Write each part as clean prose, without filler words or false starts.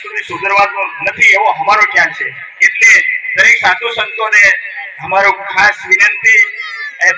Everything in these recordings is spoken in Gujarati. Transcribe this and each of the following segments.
સુધી સુધરવાનું નથી એવો અમારો ખ્યાલ છે. એટલે દરેક સાધુ સંતોને અમારો ખાસ વિનંતી,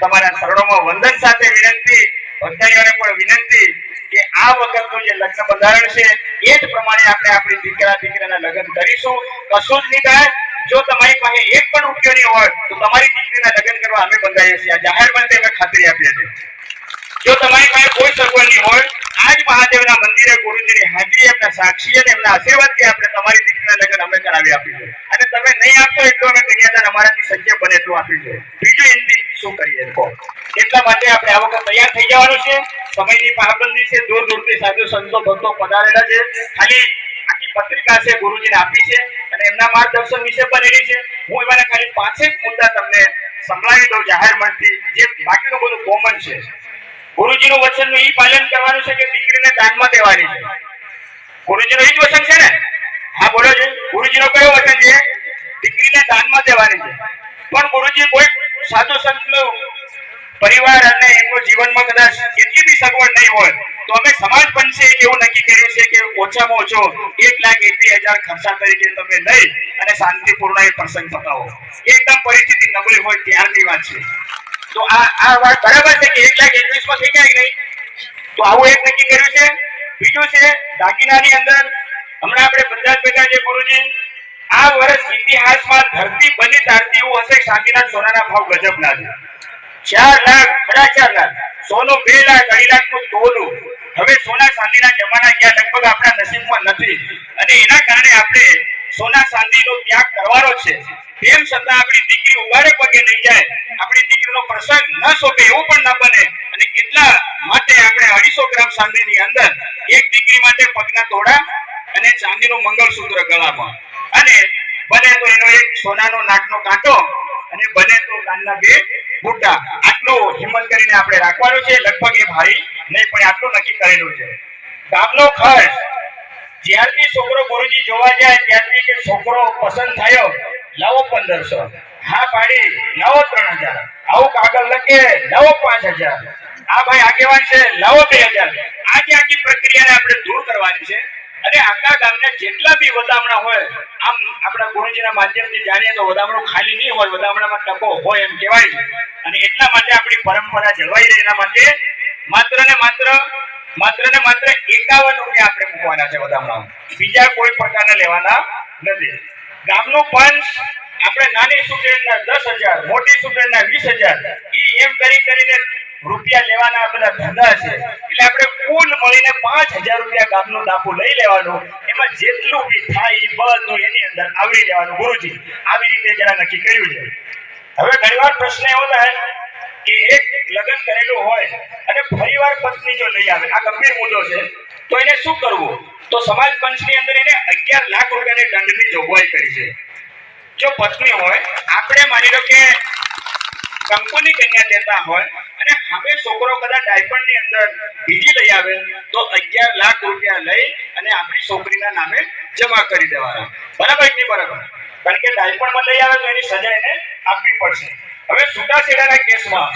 તમારા શરણોમાં વંદન સાથે વિનંતી, ભક્તાઈઓને પણ વિનંતી કે આ વખતનું જે લગ્ન બંધારણ છે એ જ પ્રમાણે આપણે આપણી દીકરાના લગ્ન કરીશું. કશું જ નહીં થાય. જો તમારી પાસે એક પણ રૂપિયો નહીં હોય તો તમારી દીકરીના લગ્ન કરવા અમે બંધાઈએ છીએ. આ જાહેર મંત્રી અમે ખાતરી આપીએ છીએ. જો તમારી પાસે કોઈ સગવડ નહીં હોય, આજ મહાદેવના મંદિરે ગુરુજીની હાજરી, એમના સાક્ષી અને એમના આશીર્વાદથી આપણે તમારી દીકરીના લગ્ન અમે કરાવી આપીશું. અને તમે નહીં આપશો એટલું અમે કન્યાદાન અમારાથી શક્ય બને એટલું આપીશું. બીજું એમથી શું કરીએ કહો. એટલા માટે આપણે આ વખત તૈયાર થઈ જવાનું છે. સમયની પાબંદી છે, દૂર દૂરથી સાધુ સંતો ભક્તો પધારેલા છે. ખાલી આખી પત્રિકા છે ગુરુજીને આપી છે અને એમના માર્ગદર્શન વિશે બનેલી છે. હું એમાંના ખાલી 5 મુદ્દા તમને સંભળાવી દઉં જાહેર મંચથી, જે બાકીનું બધું કોમન છે. ગુરુજીનું વચનનું ઈ પાલન કરવાનું છે કે દીકરીને દાનમાં દેવાની છે. ગુરુજીનું ઈ જ વચન છે ને? હા બોલો છે. ગુરુજીનો કયો વચન છે? દીકરીને દાનમાં દેવાની છે. પણ ગુરુજી કોઈ સાધુ સંતનો પરિવાર અને એમનું જીવનમાં કદાચ એટલી બી સગવડ નહીં હોય તો અમે સમાજ પંચે એવું નક્કી કર્યું છે કે ઓછામાં ઓછો 1,21,000 ખર્ચા તરીકે તમે લઈ અને શાંતિપૂર્ણ એ પ્રસંગ પતાવો. એકદમ પરિસ્થિતિ નબળી હોય ત્યારની વાત છે. તો આ વાત બરાબર છે કે 1,21,000 માં થઈ જાય નહીં? તો આવું એક નક્કી કર્યું છે. બીજું છે દાગીનાની અંદર હમણાં આપણે બધા જ ભેગા છે ગુરુજી, આ વર્ષ ઇતિહાસમાં ધરતી બની તારતી એવું હશે. ચાંદીના સોનાના ભાવ ગજબના છે. 4 લાખ, 4.5 લાખ, સોનું 2 લાખ, 2.5 લાખ નું તોલું. હવે સોના ચાંદીના જમાના ગયા લગભગ આપણા નસીબમાં નથી અને એના કારણે આપણે સોના ચાંદીનો ત્યાગ કરવાનો છે. તેમ છતાં આપણી દીકરી ઉગાડે પગે નહીં જાય, આપણી દીકરીનો પ્રસંગ ન શોભે એવું પણ ન બને અને એટલા માટે આપણે 250 ગ્રામ ચાંદીની અંદર એક દીકરી માટે પગના તોડા અને ચાંદીનું મંગળસૂત્ર ગળામાં, અને બને તો એનો એક સોનાનો નાકનો કાંટો અને બને તો કાનના 2 બુટ્ટા, આટલું હિંમત કરીને આપણે રાખવાનું છે. લગભગ એ ભારી નહીં પણ આટલું નક્કી કરેલું છે. ગામનો ખર્ચ જ્યારથી છોકરો ગુરુજી જોવા જાય ત્યારથી કે છોકરો પસંદ થયો લાવો 1500, હા પાડી લાવો 3000, આવું કાગળ લખે લાવો 5000, આ ભાઈ આગેવાન છે લાવો 2000. આજે આખી પ્રક્રિયાને આપણે દૂર કરવાની છે અને આખા ગામના જેટલા બી વધામણા હોય, આમ આપણા ગુરુજીના માધ્યમથી જાણીએ તો વધામણું ખાલી નહીં હોય, વધામણામાં ટકો હોય એમ કહેવાય છે. અને એટલા માટે આપણી પરંપરા જળવાઈ રહે એના માટે માત્ર ને માત્ર 51 રૂપિયા આપણે મૂકવાના છે વધામણામાં. બીજા કોઈ પ્રકારના લેવાના નથી. ગામનું પંચ આપણે નાની સ્ટુડન્ટના 10,000, મોટી સ્ટુડન્ટના 20,000, ઈ એમ કરીને રૂપિયા લેવાના બધા ધંધા છે. એટલે આપણે કુલ મળીને 5,000 રૂપિયા ગામનું દાપુ લઈ લેવાનું. એમાં જેટલું બી થાય બધું એની અંદર આવરી લેવાનું. ગુરુજી આવી રીતે જરા નક્કી કર્યું છે. હવે ઘણીવાર પ્રશ્ન એવો થાય કે એક લગ્ન કરેલું હોય અને ફરીવાર પત્ની જો લઈ આવે, આ ગંભીર મુદ્દો છે, તો એને શું કરવું? તો સમાજ પંચની અંદર એને 11 લાખ રૂપિયાની દંડની જોગવાઈ કરી છે. જો પત્ની હોય, આપણે માની લો કે કંકુની કન્યા દેતા હોય અને હવે છોકરો કદાચ ડાયપણની અંદર બીજી લઈ આવે તો 11 લાખ રૂપિયા લઈ અને આપણી છોકરીના નામે જમા કરી દેવાના. બરાબર કે નહીં બરાબર? કારણ કે ડાયપણમાં લઈ આવે તો એની સજા એને આપવી પડશે. હવે છૂટાછેડાના કેસમાં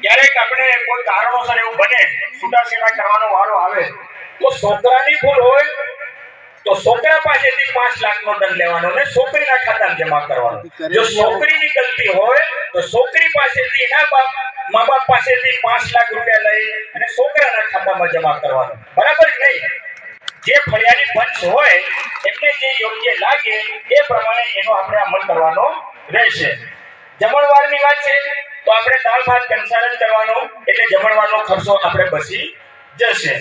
ક્યારેક આપણે કોઈ કારણોસર એવું બને છૂટાછેડા કરવાનો વારો આવે તો છોકરાની ભૂલ હોય તો છોકરા પાસેથી 5 લાખનો દંડ લેવાનો અને છોકરીના ખાતામાં જમા કરવાનો. જો છોકરીની ગલતી હોય તો છોકરી પાસેથી એના મા બાપ પાસેથી 5 લાખ રૂપિયા લઈ અને છોકરાના ખાતામાં જમા કરવાનો. બરાબર કે નહીં? જે ફરિયાદી પંચ હોય એમને જે યોગ્ય લાગે એ પ્રમાણે એનો આપણે અમલ કરવાનો રહેશે. જમણવારની વાત છે તો આપણે દાળ ભાત કંસારણ કરવાનો એટલે જમણવારનો ખર્ચો આપણે બચી જશે.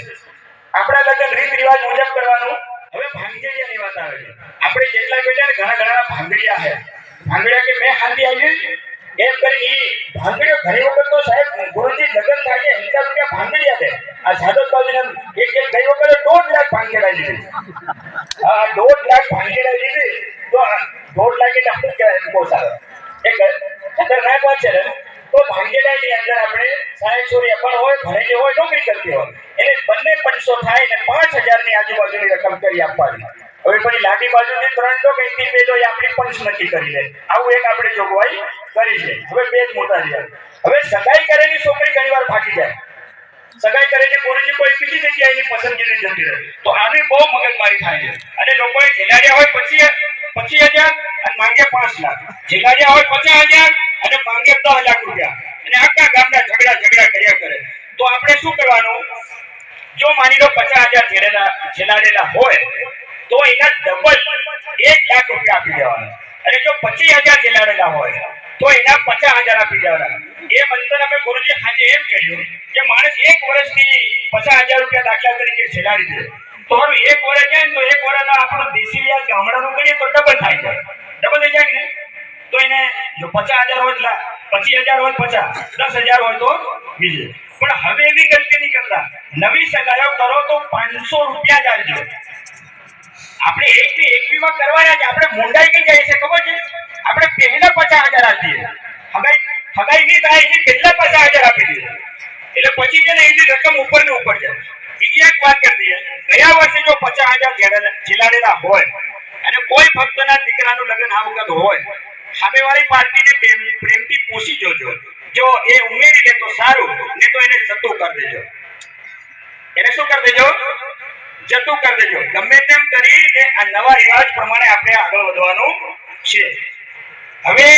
આપણા લગ્ન રીત રિવાજ મુજબ કરવાનું. હવે ભાંગડિયાની વાત આવે છે. આપણે જેટલા બેટા ઘણા ભાંગડિયા છે. ભાંગડિયા કે મેં હાંડી આવી એમ કરી ઈ ભાંગડિયો ઘણી વખત તો સાહેબ ગુરુજી લગ્ન થાય 1000 રૂપિયા ભાંગડિયા દે. આ જાદવ બાજુને એક ગઈ વખતે 1.5 લાખ ભાંગડિયા લીધી. આ 1.5 લાખ ભાંગડિયા લીધી તો 1.5 લાખ એટલે શું કહેવાય એમ બહુ સારો એક ખતરનાક વાત છે. તો ભાંગડિયાની અંદર આપણે સાહેબ સોરી પણ હોય, ભણેલી હોય, નોકરી કરતી હોય, એને બંને 500 થાય ને 5000 ની આજુબાજુની રકમ કરી આપવાની. હવે પછી લાડી બાજુથી 3 તો કઈથી પેલો આપણી પંચ નક્કી કરી લે. આવું એક આપણે જોગવાઈ કરી છે. હવે બે જ મોટા રહ્યા. હવે સગાઈ કરેલી છોકરી ઘણીવાર ભાગી જાય. સગાઈ કરે છે ગુરુજી કોઈ બીજી જગ્યાએ એની પસંદગીની જતી રહે તો આને બહુ મગજમારી થાય છે અને લોકોએ ઝેલાડ્યા હોય 25,000 અને માંગે 5 લાખ, ઝેલાડ્યા હોય 50,000 અને માંગે 10 લાખ રૂપિયા અને આખા ગામના ઝઘડા કર્યા કરે. તો આપણે શું કરવાનું? જો માની લો 50,000 ઝેલાડેલા હોય તો એના ડબલ 1 લાખ રૂપિયા આપી દેવાના અને જો 25,000 ઝેલાડેલા હોય તો એના 50,000 આપી દેવાના. એ મંતર અમે ગુરુજી આજે એમ કહ્યું કે માણસ 1 વર્ષથી 50,000 રૂપિયા દાખલા તરીકે ઝેલાડી દે તો હવે 1 વર્ષ જાય તો 1 વર્ષના આપણો દેશી વ્યાજ ગામડાનું ગણીએ તો ડબલ થઈ જાય ને. તો એને જો 50,000 હોય એટલે 25,000 હોય 50, 10,000 હોય તો બીજે. પણ હવે એવી ગલતી નહીં કરતા. નવી સગાઈઓ કરો તો 500 રૂપિયા જ આપજો. આપણે 1 માં કરવાના છે. આપણે મોંડાઈ કઈ જાય છે ખબર છે? આપણે પહેલા 50,000 આપીએ. હગાઈ નહીં થાય એની પહેલા 50,000 આપી દઈએ એટલે પછી છે ને એની રકમ ઉપર ને ઉપર જાય. બીજી એક વાત કરી દઈએ, ગયા વર્ષે જો 50,000 ઝેલાડેલા હોય અને કોઈ ભક્તના દીકરાનું લગ્ન આ વખત હોય, સામેવાળી પાર્ટીને પ્રેમથી પૂછી જોજો. જો એ ઉમેરી લે તો સારું, ને તો એને જતું કરી દેજો. એને શું કરી દેજો? જતું કરી દેજો. ગમે તેમ કરીને આ નવા રિવાજ પ્રમાણે આપણે આગળ વધવાનું છે. હવે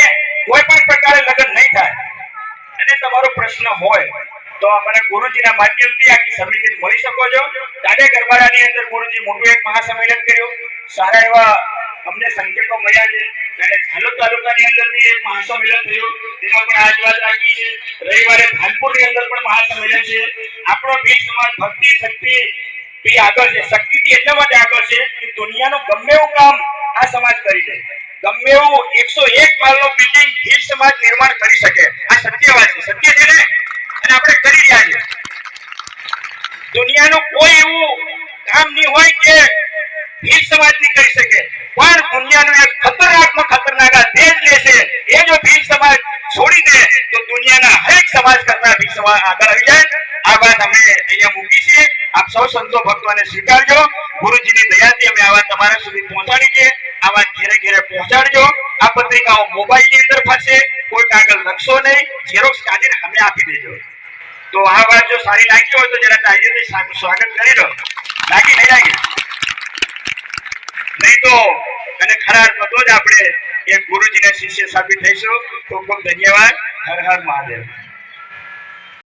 કોઈ પણ પ્રકારે લગ્ન નહીં થાય અને તમારો પ્રશ્ન હોય તો મને ગુરુજીના માધ્યમથી આખી સમિતિને મળી શકો છો. કાલે ગરબાડાની અંદર ગુરુજી મોટું એક મહાસંમેલન કર્યું, સારા એવા અમને સંકેતો મળ્યા છે. અને ઝાલોદ તાલુકાની અંદર બી એક મહાસંમેલન થયું, તેમાં પણ આજ વાત રાખી છે. રવિવારે ધાનપુરની અંદર પણ મહાસંમેલન છે. આપણો ભીલ સમાજ ભક્તિ શક્તિ થી આગળ છે. શક્તિથી એટલા માટે આગળ છે કે દુનિયાનું ગમે એવું કામ આ સમાજ કરી દે. ગમે એવું 101 માળનો બિલ્ડિંગ ભીલ સમાજ નિર્માણ કરી શકે. આ સત્ય વાત છે. સત્ય છે ને? અને આપણે કરી રહ્યા છીએ. દુનિયાનું કોઈ એવું કામ નહીં હોય કે ભીલ સમાજ નહીં કરી શકે, પણ દુનિયાનું એક ખતરનાક દેશ લેશે એ જો ભીલ સમાજ છોડી દે તો દુનિયાના હરેક સમાજ કરતા ભીલ સમાજ આગળ આવી જાય. આ વાત અમે અહીંયા મૂકી છે. આપ સૌ સંતો ભક્તોને સ્વીકારજો. ગુરુજીની દયાથી અમે આ વાત તમારા સુધી પહોંચાડી છે. આ વાત ઘેરે પહોંચાડજો. આ પત્રિકાઓ મોબાઈલની અંદર ફરશે, કોઈ કાગળ લખશો નહીં, ઝેરોક્સ કાઢીને અમે આપી દેજો. તો આ વાત જો સારી લાગી હોય તો જરા તાજેથી સ્વાગત કરી લો. લાગી નહીં લાગી? નહીં તો અને ખરા અર્થમાં તો જ આપણે એક ગુરુજીના શિષ્ય સાબિત થઈશું. ખૂબ ખૂબ ધન્યવાદ. હર હર મહાદેવ.